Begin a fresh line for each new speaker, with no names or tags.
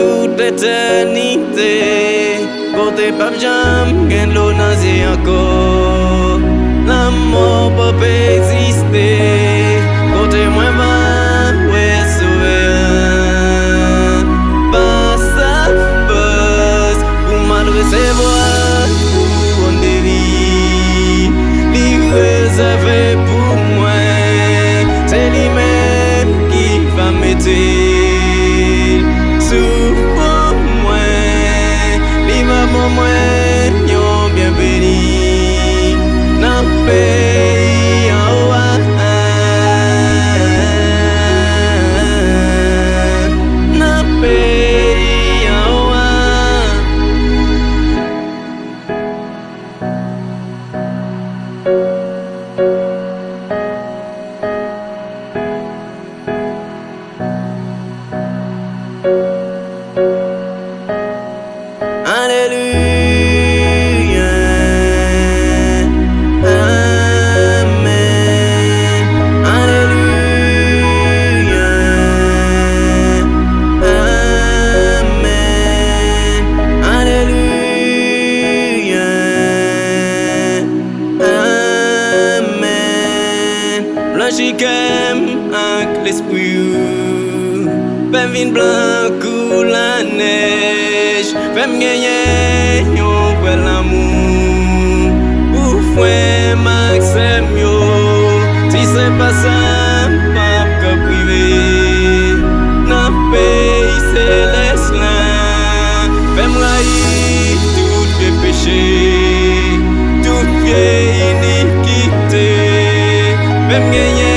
toute l'éternité. Côté pape jam, gain l'eau nausée encore. La mort peut pas exister. Côté moi va, ouais, sauver. Pas ça, buzz, pour m'adresser voir, pour on délit. Livrer ça fait pour moi. C'est lui-même qui va mettre sous pour moi. L'ima pour moi, yon bienvenu. Nan pays en haut. Nan pays en haut. Alléluia, Amen. Alléluia, Amen. Alléluia, Amen. Blanchikem avec l'esprit. Femme vin blanc ou la neige. Femme gagner yon pour l'amour. Ou fouet Maxime yo. Si c'est pas ça, pas que privé. Nan pays céleste là. Femme raï tout vieux péché. Tout vieille iniquité. Femme gagner